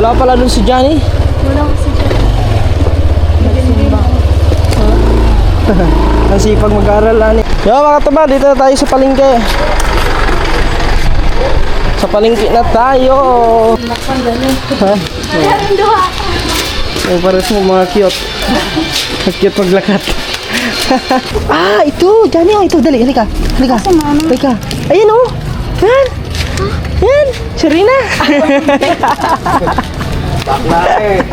Wala pala dun si Johnny. Wala ko si Jack. Nagsimba. Ang sipag mag-aaral ani. Yo mga taba, dito na tayo sa palengke. Sa palengke na tayo. Lakpan gani. Ha? Ayan, duha. Yung pares mo mga cute. Cute maglakat. Ah, ito. Johnny, oh, ito. Dali, halika. Halika. Halika. Ayan, oh. Yan. Yan. Serena. Bakla eh.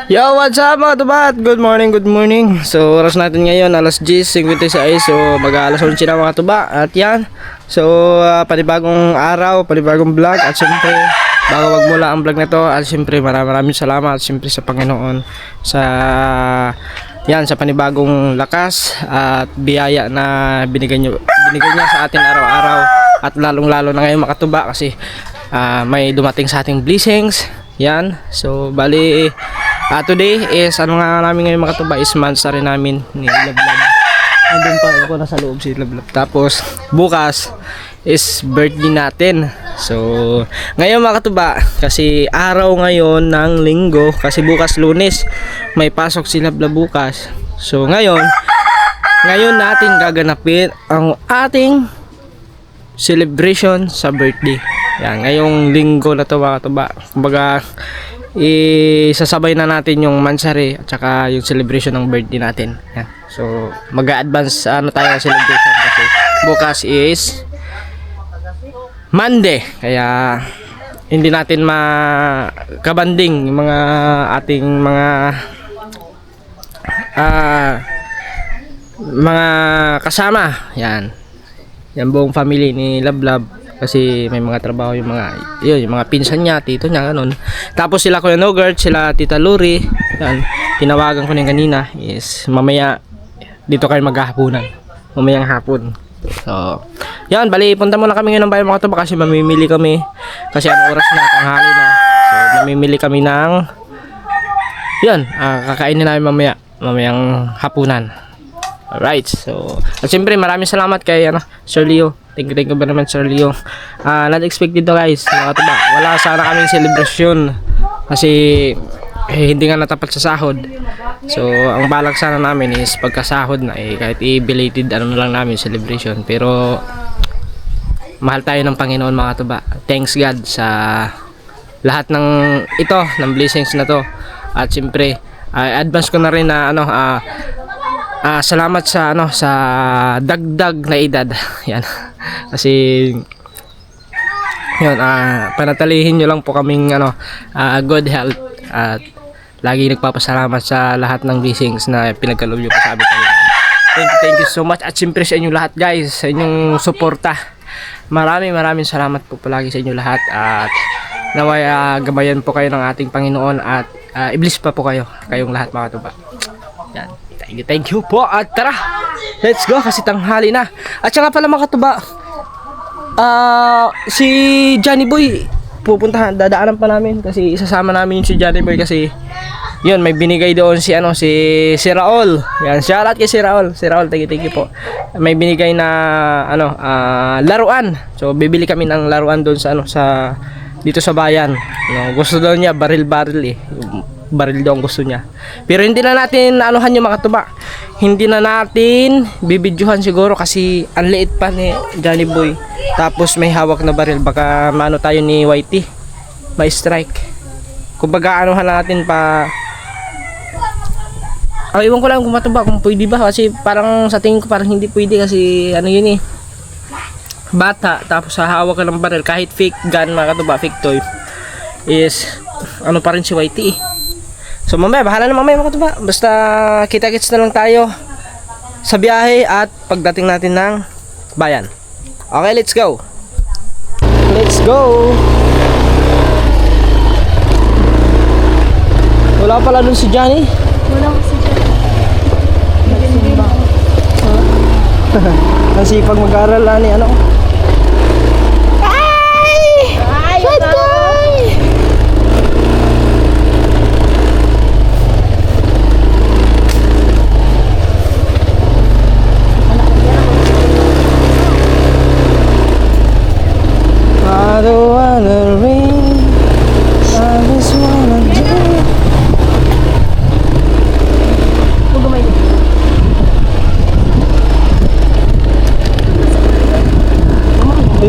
Yo, what's up mga tubat? Good morning, good morning. So, oras natin ngayon, alas 10:56. So, mag-aalas 11 na mga tuba. At yan. So, panibagong araw, panibagong vlog. At siyempre, bago magmula ang vlog na to, at siyempre, maraming salamat. At siyempre, sa Panginoon. Sa panibagong lakas at biyaya na binigay niya sa atin araw-araw. At lalong-lalo na ngayon mga tuba kasi may dumating sa ating blessings. Yan. So, bali... today is ano nga namin ngayon mga katuba is mansari namin ni Lablab. Andun pa ako nasa loob si Lablab. Tapos bukas is birthday natin. So ngayon mga katuba kasi araw ngayon ng linggo kasi bukas Lunes may pasok si Lablab bukas. So ngayon natin gaganapin ang ating celebration sa birthday. Yan, ngayong linggo na to mga katuba. Kumbaga isasabay na natin yung mansari at saka yung celebration ng birthday natin. Yan. So mag-a-advance tayo celebration kasi bukas is Monday. Kaya hindi natin makabanding yung mga ating mga kasama. Yan. Yan buong family ni Lablab. Kasi may mga trabaho yung mga pinsan niya, tito niya, ganun. Tapos sila Kuya Nogart, sila Tita Luri. Yan, tinawagan ko na kanina is mamaya dito kayo maghahaponan. Mamayang hapon. So, yan, bali punta muna kami ngayon ng bayan mga tuba kasi mamimili kami. Kasi anong oras na, tanghali na. So, mamimili kami ng yan, kakainin namin mamayang hapunan. Alright, so at siyempre maraming salamat kay Sir Leo. Thank you ba naman Sir Leo. Not expected to guys, mga tuba. Wala sana kaming celebration kasi hindi nga natapat sa sahod. So ang balak sana namin is pagkasahod na kahit i-belated na lang namin celebration. Pero mahal tayo ng Panginoon mga tuba. Thanks God sa lahat ng ito, ng blessings na to. At siyempre advance ko na rin na salamat sa dagdag na edad. Yan. Kasi yun, panatalihin nyo lang po kaming good health at lagi nagpapasalamat sa lahat ng blessings na pinagkaloob nyo po sa amin. Thank you so much at siyempre sa inyong lahat guys, sa inyong suporta. Maraming salamat po palagi sa inyong lahat at naway gabayan po kayo ng ating Panginoon at i-bless pa po kayong lahat mga tuba. Yan. Thank you po at tara, let's go kasi tanghali na. At saka pala mga katuba, si Johnny Boy dadaanan pa namin kasi isasama namin yung si Johnny Boy kasi yun may binigay doon si Raul. Yan, shoutout kay si Raul. Thank you po. May binigay na laruan. So bibili kami ng laruan doon sa dito sa bayan. Gusto daw niya baril baril daw ang gusto niya. Pero hindi na natin yung mga tuba. Hindi na natin bibidyohan siguro kasi ang liit pa ni Johnny Boy. Tapos may hawak na baril. Baka tayo ni Whitey. May strike. Kumbaga natin pa. Iwan ko lang kung matuba kung pwede ba. Kasi parang sa tingin ko parang hindi pwede kasi yun bata. Tapos hawak ka ng baril. Kahit fake gun mga katuba, fake toy. Is pa rin si Whitey. So mamaya, bahala na mamaya mga katuba. Basta kita-kits na lang tayo sa biyahe at pagdating natin ng bayan. Okay, let's go. Let's go. Wala pala dun si Johnny. Wala ko si Jack. Nagsimba. Ang sipag mag-aaral ani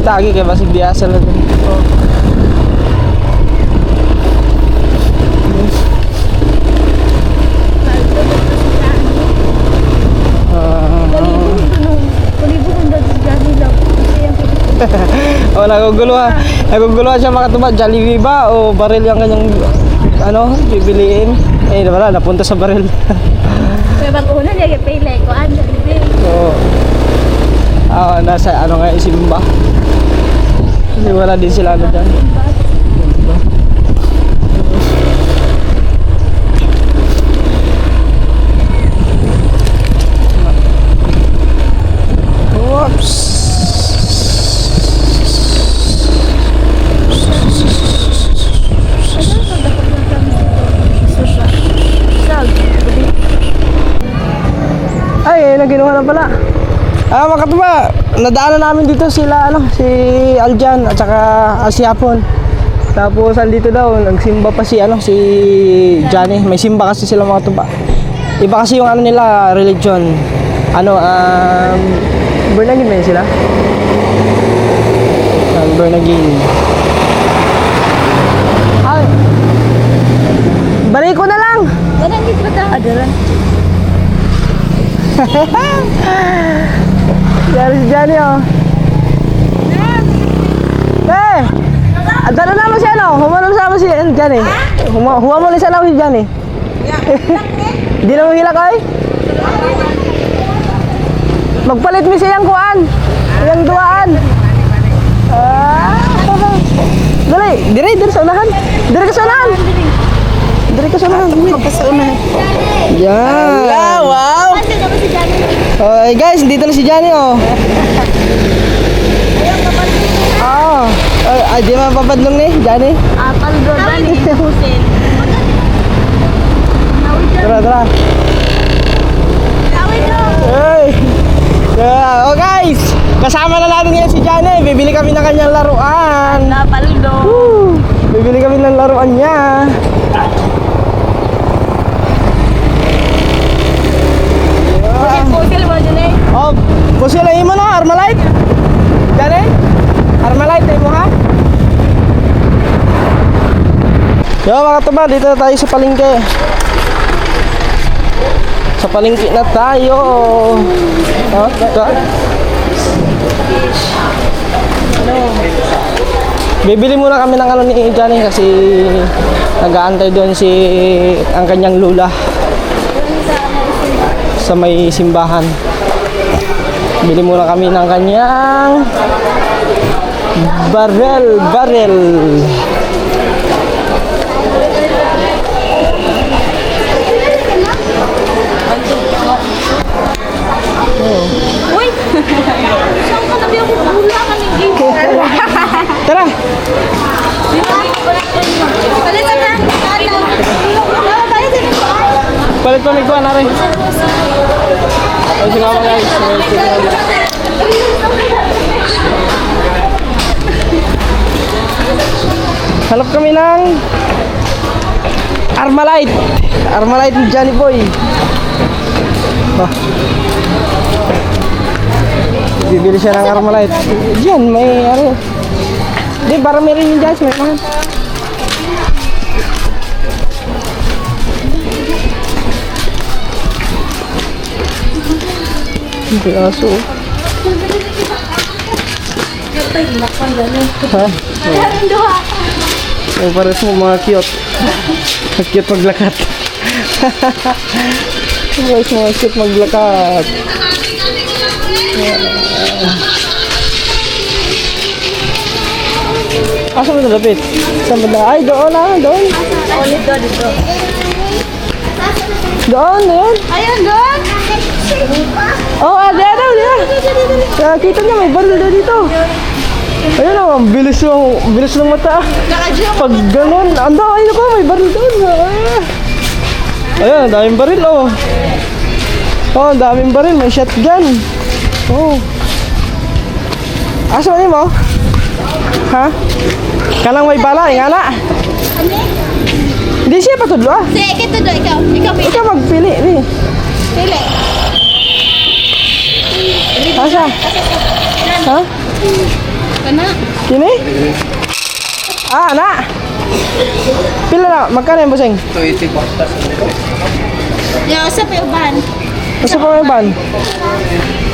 tagi kay basig biasa lang. Oh, naguguluhan siya makatubad. Jollibee ba o baril yung kanyang ano, bibiliin? Eh, wala, napunta sa baril. Kaya bago na niya pay ko ano bibi. So, nasa ano nga Simba. Kasi wala din sila ano dyan. Whoops. Ay, na ginawa na pala. Mga katuba, nadaanan namin dito sila si Aljan at saka si Hapon. Tapos andito daw, nagsimba pa si Johnny. May simba kasi sila mga katuba. Iba kasi yung ano nila, religion. Born again ba yun sila? Born again. Ay, balik ko na lang! Wala hindi ba ta? Adaran. Dari si Johnny oh. Adala naman si humanong sama si Johnny. Humamon isa lang si Johnny. Di na mo hilak ay? Magpalit mi siyang kuan. Yang duaan. Dali sa unahan. Diri ka sa unahan. Magpasaunahan. Yan. Wow. Okay guys, dito na si Johnny oh. Di ba papadlong ni Johnny? Paldo Johnny Hussein. Tara. Hey. Oh guys, kasama na natin ngayon si Johnny. Bibili kami ng kanyang laruan. Paldo. Bibili kami ng laruan niya. Pusil mo dyan eh. Oh, pusil ay mo na, Armalite. Johnny? Armalite ay mo ha? Yo mga tuba, dito na tayo sa palengke. Sa palengke na tayo. Bibili muna kami ng ano ni Johnny kasi nag-aantay doon ang kanyang lula sa may simbahan. Bili muna kami ng kanyang barel. Uy! Saan ka nabi ako hula ka ng game? Tara! Palitan na! Palit pa may kuha na rin. Ay, si mama guys. Hanap kami ng Armalite. Armalite ni Johnny Boy. Bibili siya ng Armalite. Diyan, may ano. Di, para meron yung dyan. May mga. Hindi aso. Ha? Oh, pares mo mga cute. Cute maglakat. Pares mo mga cute maglakat. Asa mo nalapit? Saan ba na? Ay, doon ah, doon. Dito. Doon. Ayun, doon! Oh, diyan. Kita niya, may baril na dito. Ayun oh, ang bilis ng mata. Pag ganun, ayun ako, may baril doon. Ayun, ang daming baril oh. Oh, ang daming baril, may shotgun. Oh. Asa mo? Ha? Kanang may bala, ingana. Hindi siya patudlo ah. Sige, kito doon, ikaw. Ikaw magpili, ni. Pili. Asa? Ha? Kana? Kini? Ah, ana. Pila na? Magkano yung busing? Yo, sa pa uban. Basta pa may ban?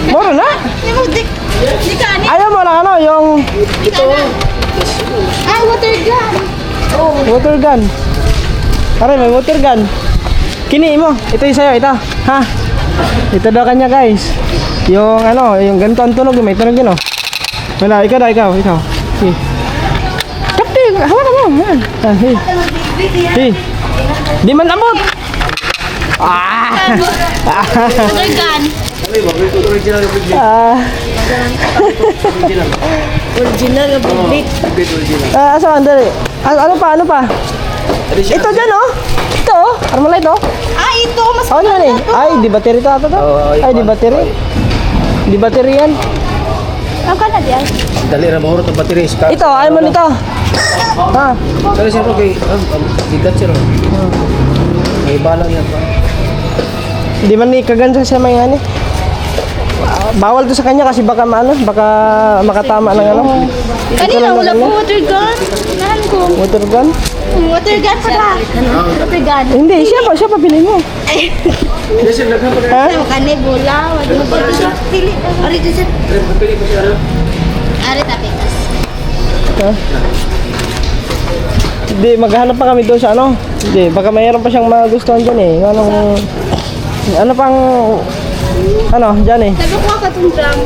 Moro na? Yung di ka ani. Ayaw mo lang ano, yung Ay, water gun. water gun. Pare, may water gun. Kini mo. Ito yung sa'yo, ito. Ha? Ito daw kanya guys. Yung ano, yung ganito ang tunog, may tunog yun oh. Wala, ikaw. Hey. Kapti, hawakan mo. Yan. Ah, hey. Hey. Di man abot. Ah. Water gun. Ah. Original na bibit. Asa dali? Ano pa? Ito dyan oh. Ito oh. Armalite oh. Ah, ito. Mas Ano yan eh? Ay, di battery to ata to? Ay, di battery. Di battery yan. ang kana diyan. Dali ra mahurot ang battery ska. Ito, ayaw mo nito. Ha? Dali siya kay bigat siya. May bala niya pa. Di man ni kagansa siya may ano. Bawal to sa kanya kasi baka baka makatama ng ano. Kanina wala po water gun. Nahan ko. Water gun? Water gun pala. Water gun. Hindi, siya pa pili mo. Yes, sir, naghan pa Ha? Sa kani bola, wag mo pili. Ari dito. pili ko siya. Ari tapitas. Ha? Hindi, maghanap pa kami doon sa ano. Hindi, baka mayroon pa siyang magustuhan dyan eh. Ano pang, ano, dyan eh. Nagakuha ka tong drum.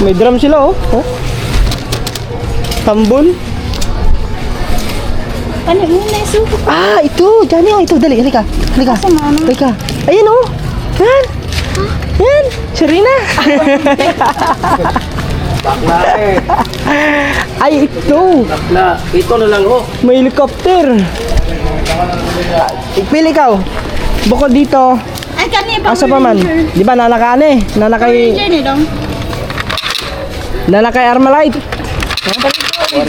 May drum sila oh. Oh. Tambol. Kani mo na isuko. Ah, ito. Dyan oh. Ito, dali. Halika. Halika. Ayan oh. Yan. Yan. Serena. Bakla eh. Ay, ito. Bakla. Ito na lang oh. May helicopter. Pili ikaw. Bukod dito. Ay kani pa. Asa pa man? Di ba nanaka eh? Nanakay Diyan dong. Armalite.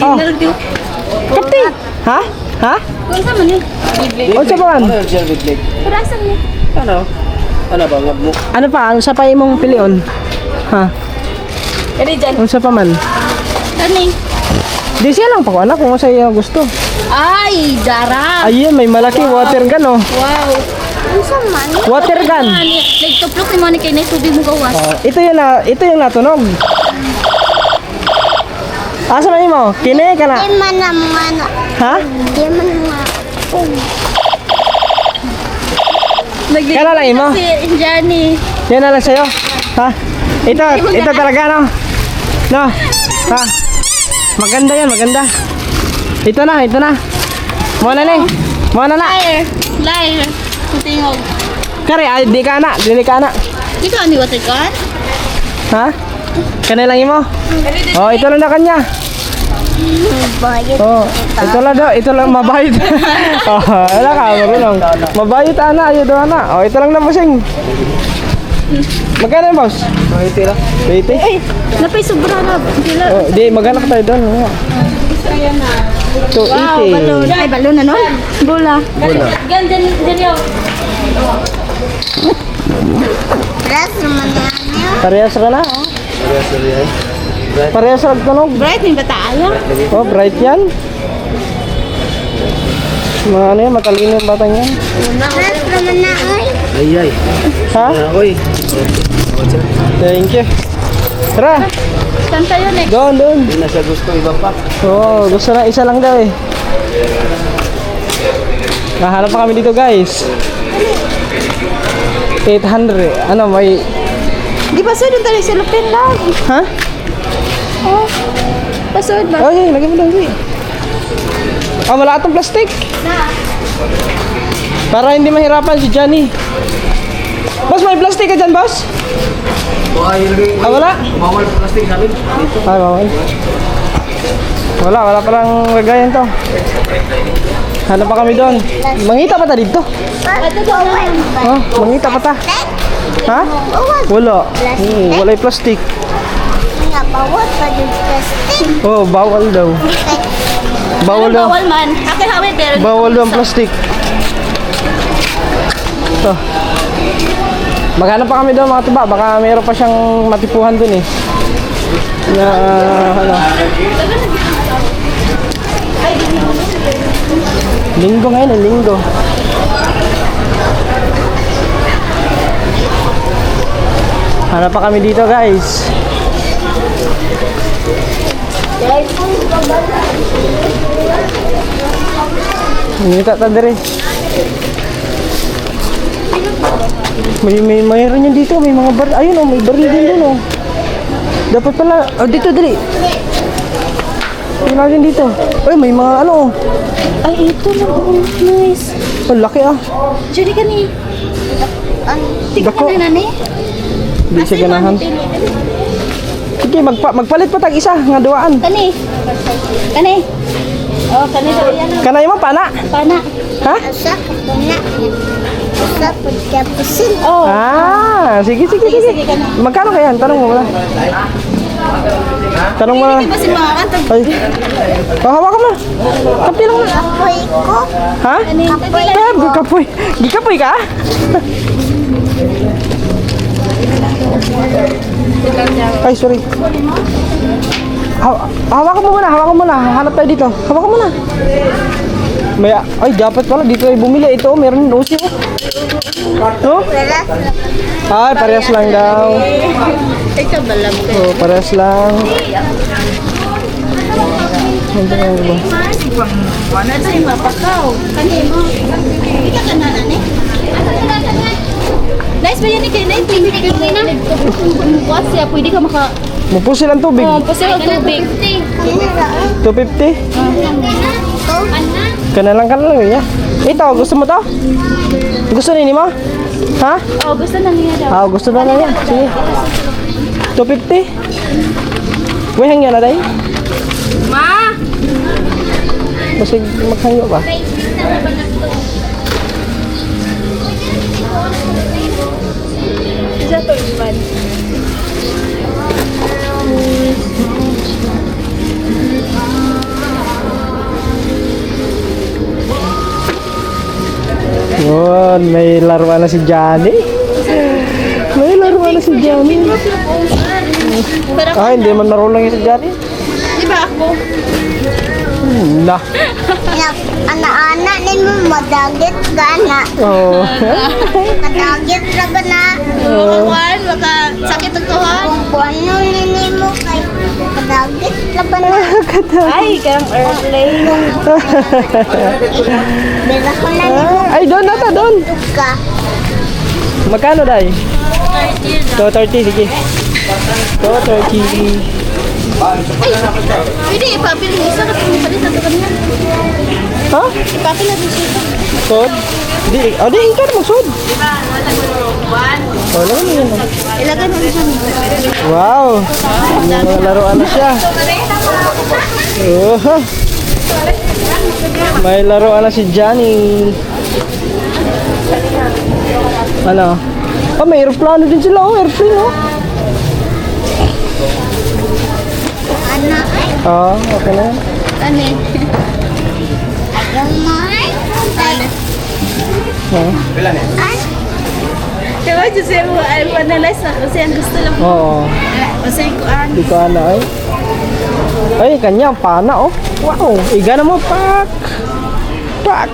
Oh, kapti. Ha? Ha? Kung sa man ni? O sa pa man? Ano yung gel big leg? Para sa ni? Ano? Ano ba ngab mo? Ano pa? Ano sa pa imong pilion? Ha? Kani diyan. Ano sa pa man? Kani. Di siya lang pa ko anak kung sa iyo gusto. Ay, dara. Ayun, may malaki water gun oh. Wow. Ano sa man? Water gun. Nagtuplok ni Monica na tubig mo gawas. Ito yung natunog. Asa man mo? Kini ka na. Di man naman. Ha? Di man naman. Kaya lang mo? Si Johnny. Yan na lang sa'yo. Ha? Ito talaga no? No? Ha? Maganda yan, maganda. Ito na. Muna na. Liar. Tingog. Kari, ay, di ka na. Di ka ni water gun? Ha? Kanila lang mo? Oh, ito lang na kanya. Bayad. Oh, ito lang mabayad. Oh, wala ka, marunong. Mabayad ana, ayo do ana. Oh, ito lang na masing. Magkano yung boss? 20 lang. 80? Ay, napay sobra na. Sila. Oh, di maghanap tayo doon. Wow, 280. balon. Ay, balon na nun? Bola. Gan, dyan yun. Ras naman na niya. Parehas ka na. Oh. Parehas ka tunog. Bright, may bataala. Oh, bright yan. Mga ano yan, matalino yung batang yan. Ras naman na ay. Ay. Ha? Oy. Thank you. Tara, Kanta yun eh. doon. Hindi na siya gusto iba pa. Oo, gusto na isa lang daw eh. Nahanap pa kami dito guys. 800. Ano, may... Di ba sa'yo doon tayo sa lupin lang? Ha? Oh. Pasod ba? Ay, lagyan mo doon. Ah, wala atong plastic. Na. Para hindi mahirapan si Johnny. Boss, may plastic ka dyan, boss? Ay, lagay. Ah, wala? Bawal plastic namin. Dito. Ay, bawal. Wala palang lagayan to. Hanap pa kami doon. Mangita pa ta dito. Ito daw na. Oh, mangita pa ta. Ha? Wala. Wala yung plastic. Nga, bawat pa yung plastic. Oh, bawal daw. Bawal daw. Bawal man. Akin hawi, pero... Bawal daw ang plastic. Ito. Maghanap pa kami doon mga tuba. Baka mayroon pa siyang matipuhan doon eh. Na, ano? Linggo ngayon, linggo. Hanap pa kami dito, guys. Ngita ta dire. Mayroon yan dito, may mga bar. Ayun oh, may baril din doon oh. Dapat pala, oh dito dali. Tingnan natin dito. Ay, may mga ano oh. Ay, ito na. Nice. Ang laki ah. Jadi ka ni. Tingnan Dako. na nani. Hindi siya ganahan. Sige, magpalit pa tag isa nga duaan. Kani. Kani. Oh, kani daw yan. Kanay mo pana? Pana. Ha? Asa na. Asa pagkapusin. Oh. Ah, sige. Sige ka na. Magkano kaya? Tanong mo wala. Tanong mo. Di ba si mga kanta? Ay. Oh, hawakan mo. Kapi lang mo. Apoy ko. Ha? Kapoy. Gikapoy. Gikapoy ka? Ay, sorry. Hawakan mo muna. Hanap tayo dito. Hawakan mo na. Ay, dapat pala dito ay bumili. Ito, meron din usi. No? Wala. Ay, parehas lang daw. Ikaw balam ko. Oh, parehas lang. Ano ba? Wala tayo mapakaw. Kani mo. Hindi ka na nani. Nice ba yan ni kay Nay? Tubig ka na. Bukas siya, pwede ka maka... Magpusil ang tubig. Kasi ang tubig. 250. Kana lang ya. Ito, gusto mo to? Gusto nini mo? Ha? Oh, gusto na niya daw. Ah, gusto na niya. Sige. 250. Uy, hangyan na day. Ma! Kasi maghangyo ba? Isa to iban. Yun, may laruan na si Johnny. May laruan na si Johnny. Pero Ah, hindi man laro lang yung si Johnny. di ba ako? Nah. Anak-anak ni mo madagit ka na. Oh. Madagit na ba na? Makakuan, makasakit ang tuhan. Kung ano ni mo kay madagit na ba na? Ay, kang airplane. Bila ko na ni mo Ay, doon na ta, doon. ka. Magkano day? 230, sige. 230. Pwede ipapili mo isa kasi palit na ito kanina. Ha? Ipapili natin siya ito. Sod? Di, di, ikaw na magsod. Wala mo yun. Ilagay mo siya. Wow. May mga laruan na siya. Oh. May laruan na si Johnny. Ano? Oh, may aeroplano din sila. Oh, airplane, oh. Anak ay Oh, okay na. Ano eh? ayaw mo ay. Oh. Ay, Diba, Jose mo, ay panalize na kasi ang gusto lang mo. Oo. Kasi kuan. Di ko ano ay. Ay, kanya, pana, oh. Wow. Iga na mo, pak. Pak.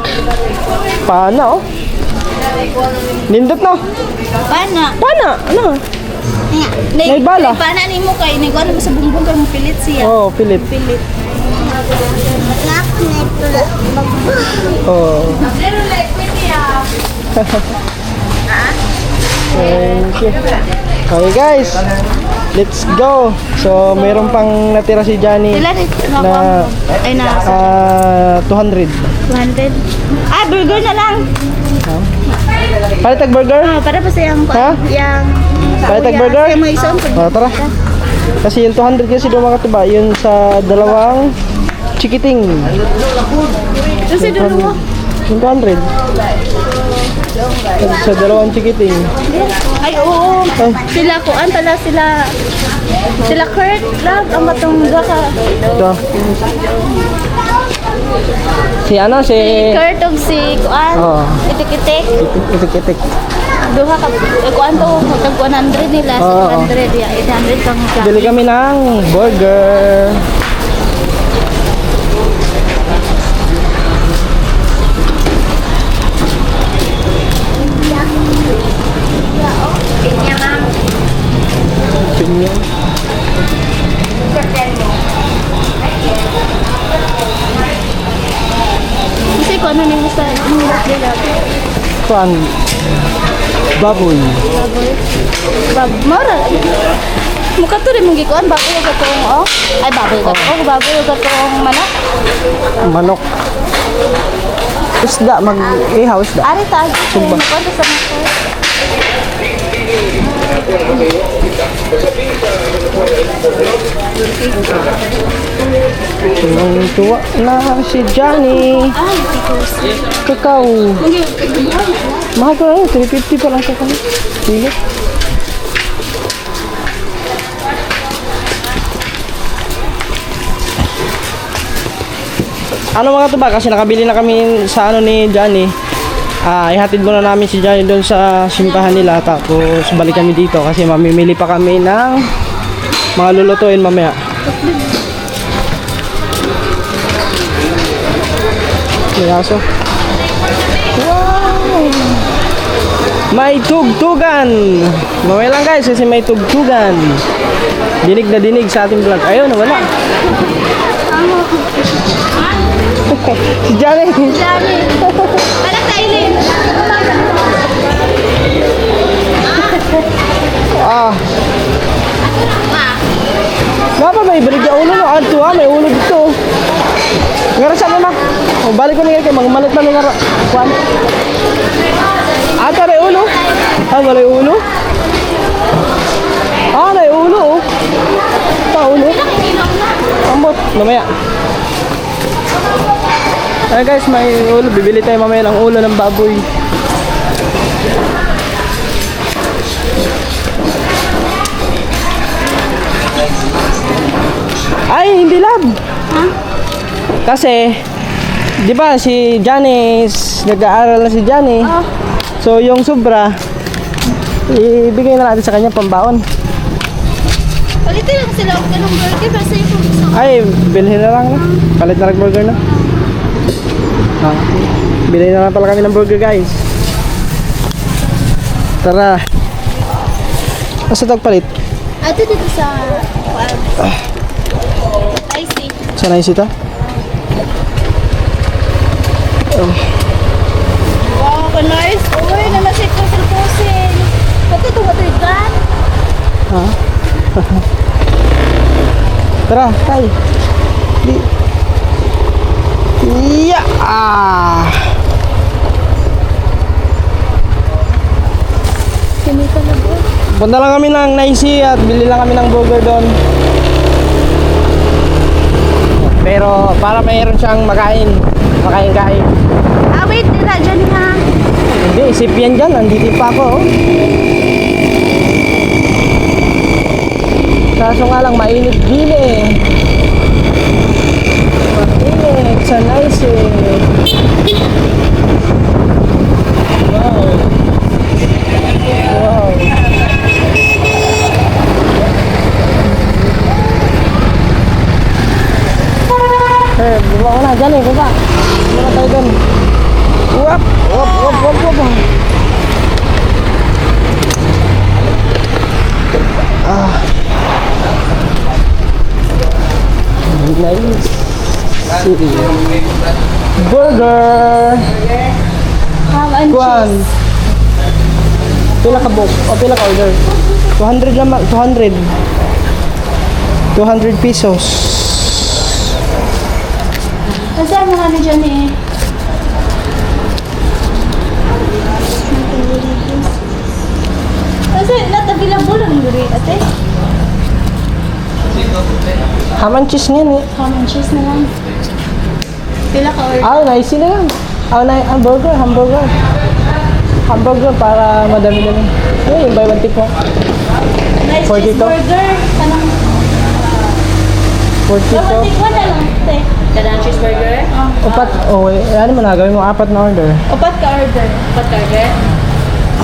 Pana, oh. Nindot na. Pana. Pana, ano? May bala. Pana ni mo kay ni kuan mo sa bumbong kay mo pilit siya. Oh, pilit. Pilit. anak na ito lang. Oh. Thank you. Okay guys, let's go. So, mayroon pang natira si Johnny Sila rin. na Ay na. 200. 200. Ah, burger na lang. Palitag burger? Ah, para pa sa yung Ha? Yang Palitag burger? Yung may isang Oh, tara. Kasi yung 200 kasi doon makatiba, yun sa dalawang chikiting. Kasi dalawa. Yung 200. Sa dalawang chikiting. Ay, oo. Ay. Sila kuan pala sila. Sila Kurt, love, ang matungga ka. Ito. Si ano, si... Kurt og si kuan. Oo. Itik-itik. Itik-itik. Duha ka, kuan to, tag 100 nila, Oo. 600, ya, 800 kang Bili kami ng burger. Pinya. Kasi kung ano nila sa birthday natin. Kuan. Baboy. Mara. Mukha to rin mong gikuan, baboy yung gatong, oh. Ay, baboy yung gatong, baboy yung gatong manok. Manok. Isda, mag-ihaw isda. Ari ta, Sumba. mukha to sa manok. Tuwa na si Johnny. Ay, because. Kakao. Mahal ko na yun. 350 pa lang kakao. Sige. Ano mga to ba? Kasi nakabili na kami sa ano ni Johnny. Ihatid muna namin si Johnny doon sa simbahan nila. Tapos balik kami dito kasi mamimili pa kami ng mga lulutuin mamaya. Yaso. Wow! May tugtugan! Mamaya lang guys kasi may tugtugan. Dinig na dinig sa ating vlog. Ayun, wala. Si Johnny. Johnny. Anak na Eileen. Napa may balik na ulo no? Anto may ulo dito. Ngara sa na. O balik ko niya kay magmalit na ngara. Kuan. Ata may ulo. Wala yung ulo. May ulo oh. Ulo. Ambot, mamaya. Ay guys, may ulo. Bibili tayo mamaya ng ulo ng baboy. Ay, hindi lab. Kasi, di ba si Janice, nag-aaral na si Johnny. So, yung sobra, ibigay na natin sa kanya pambaon. Palitin lang sila ako ng burger kasi yung isang Ay, bilhin na lang. Palit na lang burger na. Bilhin na lang pala kami ng burger guys. Tara. Asa tagpalit? Ito dito sa I see. Sana isita? Wow, ka nice. Uy, nanasit ko sa pusin. Pati ito matigan. Tara, tay. Iya. Kinita na po. Punta lang kami ng Naisi at bili lang kami ng burger doon. Pero para mayroon siyang makain. Makain-kain. Wait, nila dyan ha. Hindi, isip yan dyan. Nandito pa ako. Oh. Kaso nga lang, mainit din eh. Mainit sa Naisi. Wow. Wow. Buka ko na dyan eh, buka. Buka tayo dyan. Wap, wap, wap, wap, wap. Nice. City. Burger. Ham and Kuan. Pila ka book? O pila ka order? 200 naman, 200. 200 pesos. Kasi ang mga dyan eh. Kasi natabilang mo lang yung ate. Ham and cheese niyan eh. Ham and cheese na lang. Pila ka order? Nice na lang. Hamburger, hamburger. Hamburger para madami-dami. Ano yung buy one take one? Nice 42? cheeseburger. Kanang 42. take one na lang. Te. Kanang cheeseburger? Upat, ano mo na, gawin mo 4 na order. Upat ka order. Pat burger?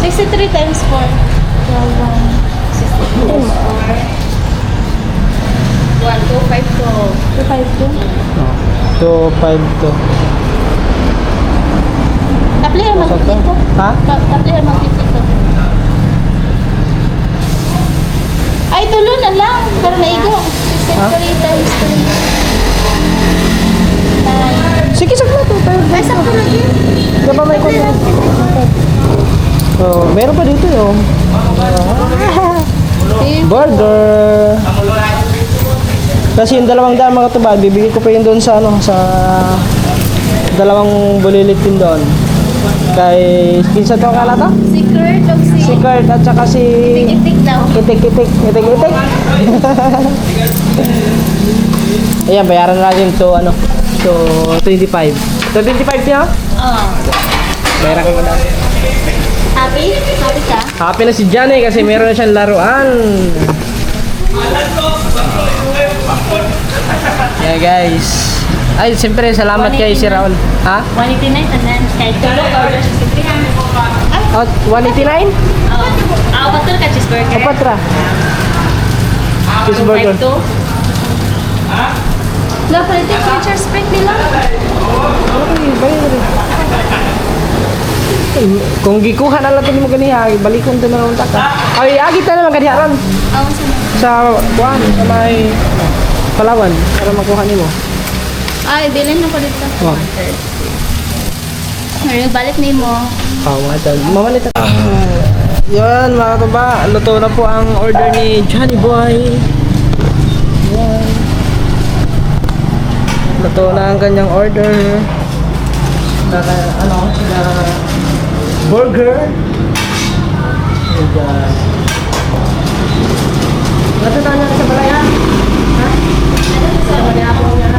63 times 4. 252. Tapos yan, mag-50 ko. Ha? Tapos yan, mag-50 ko. Ay, tulo na lang. Para maigo. 63 times 3. Sige, saglit. Ay, sakto na din. Di ba may kunin? Oh, meron pa dito yung burger. Kasi yung 200 mga tuba, bibigay ko pa yun doon sa ano, sa 2 bulilit din doon. Kay, kinsa to kala to? Si Kurt o Si Kurt at saka si Itik daw. Itik. Ayan, bayaran natin to ano, to 25. To 25 niya? Oo. Bayaran ko na. Happy? Happy ka? Happy na si Johnny kasi meron na siyang laruan. Yeah guys. Ay, siyempre salamat kay si Raul. Ha? 189 and then kahit tulo order siya sa 300. Oh, 189? Oo. Patul ka cheeseburger. Apat ra. Cheeseburger. 252. Lo, pwede picture spec nila. Kung gikuha na lang ito mo ganiha, balikon ito na lang taka. Ay, agit na naman ganiha ron. Oo, sana. Sa kuhan, sa may Palawan, para makuha niyo mo. Ay, bilhin na ko dito. Oh. Ngayon, balik ni mo. Mamalit ako. Yan, mga kaba, luto na po ang order ni Johnny Boy. Yan. Luto na ang kanyang order. Na, na burger. And, natutanya ka sa balaya? Ha? Sa balaya po niya? Ha?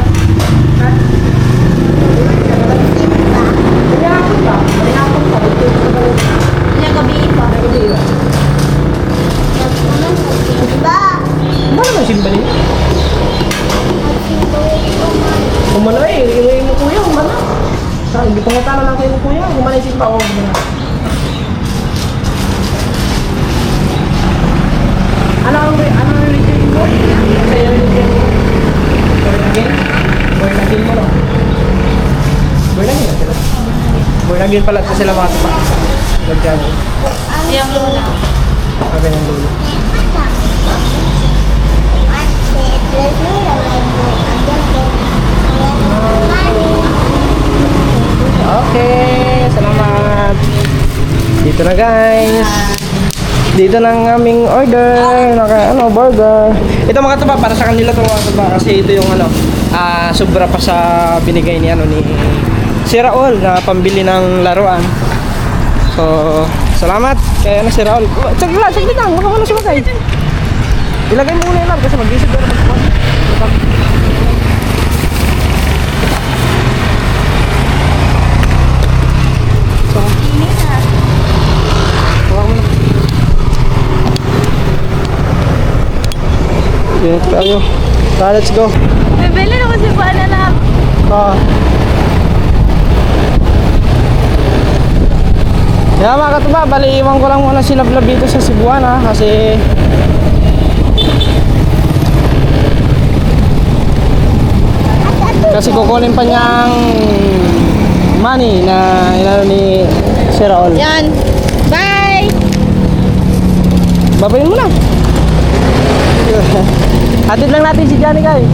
Balaya po ba? Balaya po ba? Ilang gabi pa. Diba? Mana naman simba niya? Umano iuwi mo kuya, umano. Sa hindi pangutana lang kayo mo kuya, umano simba ako. Ano ang return mo? Sa'yo return mo? Born again mo, no? Born again na sila? Born again pala sila mga tupa. Nagkano? Yung lula. Sabi ng lolo. Okay, salamat. Dito na guys. Dito na ang aming order, burger. Ito mga tuba, para sa kanila ito mga tuba kasi ito yung sobra pa sa binigay ni si Raul na pambili ng laruan. So, salamat kay si Raul. Saglit lang, baka wala sumakay. Ilagay mo muna yun kasi mag-isip na naman. Okay, tayo. Let's go. Bibili na kasi po na. Yan mga katuba, bali iwan ko lang muna si Lablab dito sa Cebuan kasi kukunin pa niyang money na inano ni Sir Raul. Yan. Bye! Babayin mo na. Hatid lang natin si Johnny guys.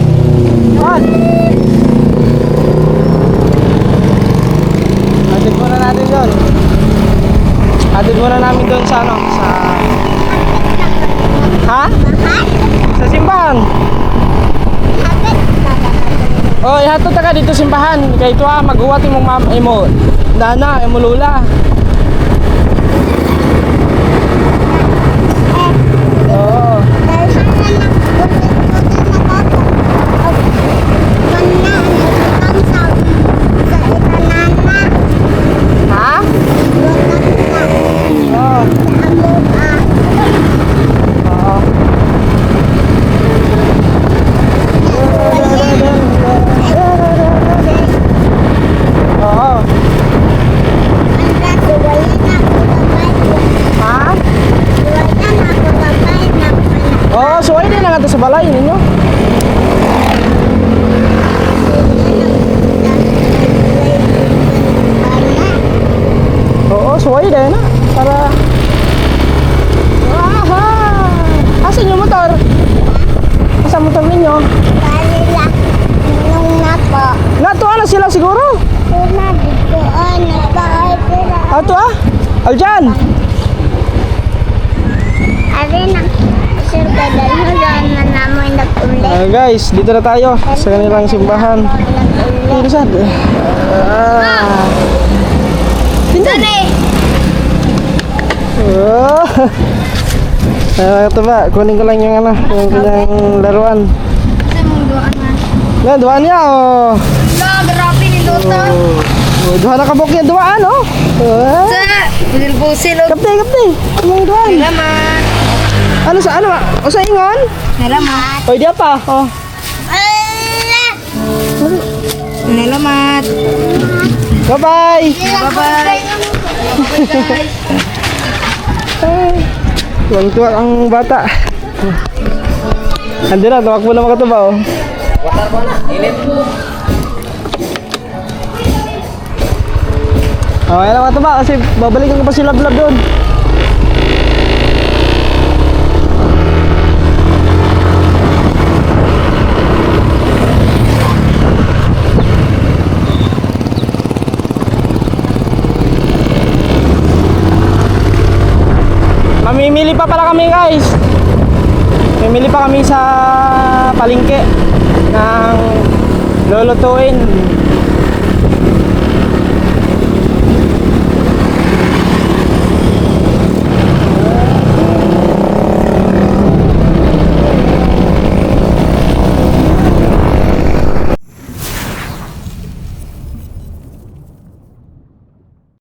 Hatid muna natin doon. Hatid muna namin doon sa Ha? Sa simbahan. Oh, ihatod ka dito simbahan. Kay ito maghuwat imong imo nana, imo lula. Oh. Ha? Oh. Oo. suway ninyo? Oo, suway din na. Para... Aha! Asan yung motor? Asan motor ninyo? Kanila. Nung na po. Natuwa na sila siguro. Sila dito. Nagbahay sila. Ato ah? Aljan! Ari na. Sir, kadal mo dyan na namoy nag-uli. Guys, dito na tayo sa kanilang simbahan. Dito sad. Pinsan eh. Oh. Ito ba, kunin ko lang yung ano, yung kanyang laruan. Kasi mong doon na. Yan, duwaan niya oh. Wala, grabe ni Dota. Oh, duwaan na kabok niya, duwaan oh. Oh. Pusil-pusil. Kapte, kapte. Ano yung duwaan? Salamat. Ano sa ano? O sa ingon? Salamat. O, di pa. Oh. Salamat. Bye-bye. Bye-bye. Tuwang-tuwa ang bata. Andi na, tuwak mo na mga tuba oh. Water po na. Init. Okay na mga tuba kasi babalikan ko pa si Lablab doon. Mamimili pa pala kami guys. Mamimili pa kami sa palengke ng lulutuin.